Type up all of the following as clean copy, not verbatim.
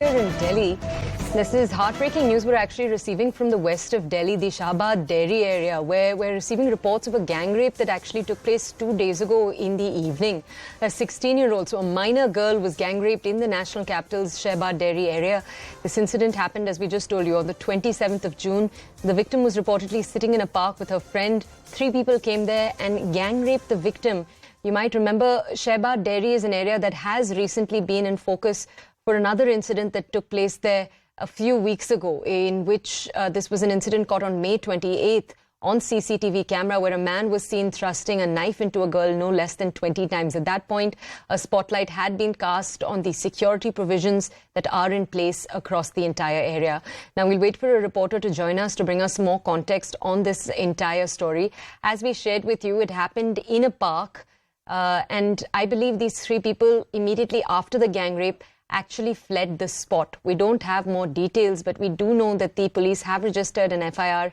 Here in Delhi, this is heartbreaking news we're actually receiving from the west of Delhi, the Shahbad Dairy area, where we're receiving reports of a gang rape that actually took place 2 days ago in the evening. A 16-year-old, so a minor girl, was gang raped in the national capital's Shahbad Dairy area. This incident happened, as we just told you, on the 27th of June. The victim was reportedly sitting in a park with her friend. 3 people came there and gang raped the victim. You might remember Shahbad Dairy is an area that has recently been in focus for another incident that took place there a few weeks ago, in which this was an incident caught on May 28th on CCTV camera, where a man was seen thrusting a knife into a girl no less than 20 times. At that point, a spotlight had been cast on the security provisions that are in place across the entire area. Now, we'll wait for a reporter to join us to bring us more context on this entire story. As we shared with you, it happened in a park, and I believe these 3 people, immediately after the gang rape, actually fled the spot. We don't have more details, but we do know that the police have registered an FIR,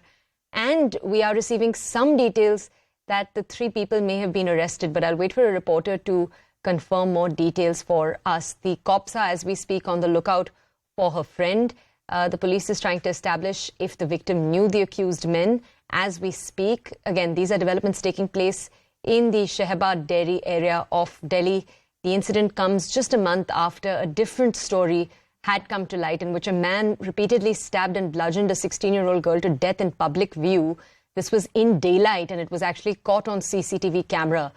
and we are receiving some details that the 3 people may have been arrested. But I'll wait for a reporter to confirm more details for us. The cops are, as we speak, on the lookout for her friend. The police is trying to establish if the victim knew the accused men as we speak. Again, these are developments taking place in the Shahbad Dairy area of Delhi. The incident comes just a month after a different story had come to light, in which a man repeatedly stabbed and bludgeoned a 16-year-old girl to death in public view. This was in daylight, and it was actually caught on CCTV camera.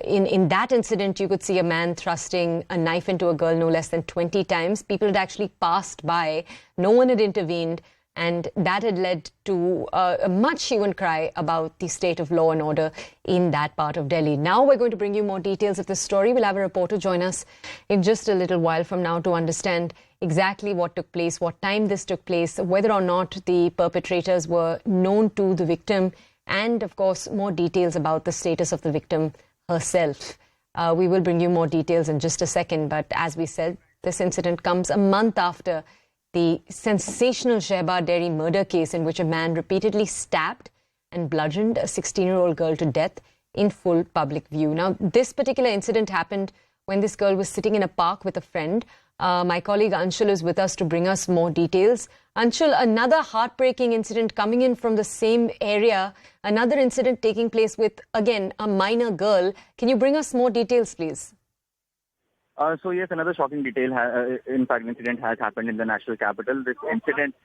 In that incident, you could see a man thrusting a knife into a girl no less than 20 times. People had actually passed by. No one had intervened. And that had led to a much hue and cry about the state of law and order in that part of Delhi. Now we're going to bring you more details of this story. We'll have a reporter join us in just a little while from now to understand exactly what took place, what time this took place, whether or not the perpetrators were known to the victim, and, of course, more details about the status of the victim herself. We will bring you more details in just a second. But as we said, this incident comes a month after the sensational Shahbad Dairy murder case, in which a man repeatedly stabbed and bludgeoned a 16-year-old girl to death in full public view. Now, this particular incident happened when this girl was sitting in a park with a friend. My colleague Anshul is with us to bring us more details. Anshul, another heartbreaking incident coming in from the same area, another incident taking place with, again, a minor girl. Can you bring us more details, please? So yes, another shocking detail, incident has happened in the national capital. This incident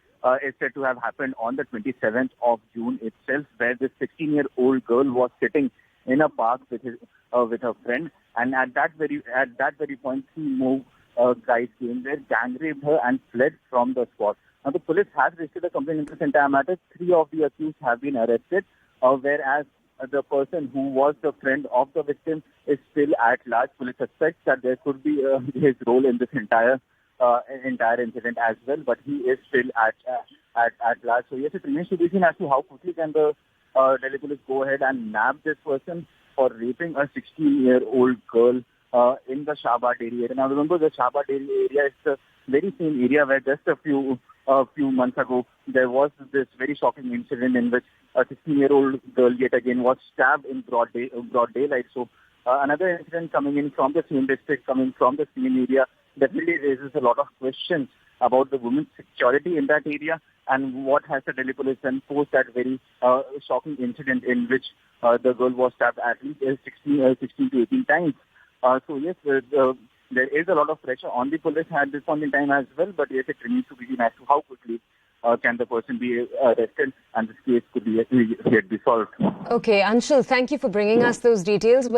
is said to have happened on the 27th of June itself, where this 16-year-old girl was sitting in a park with her friend, and at that very point, 2 more guys came there, gang raped her, and fled from the spot. Now, the police has registered a complaint in this entire matter. 3 of the accused have been arrested, whereas the person who was the friend of the victim is still at large. Police suspects that there could be his role in this entire incident as well, but he is still at large. So yes, it remains to be seen as to how quickly can the Delhi police go ahead and nab this person for raping a 16-year-old girl in the Shahbad Dairy area. Now remember, the Shahbad Dairy area is the very same area where just a few months ago there was this very shocking incident in which a 16-year-old girl yet again was stabbed in broad daylight. So another incident coming in from the same district, coming from the same area, definitely raises a lot of questions about the women's security in that area, and what has the Delhi police done post that very shocking incident in which the girl was stabbed at least 16 to 18 times. So yes, there is a lot of pressure on the police at this point in time as well, but yes, it remains to be seen as to how quickly can the person be arrested and this case could be yet be solved. Okay, Anshul, thank you for bringing us those details.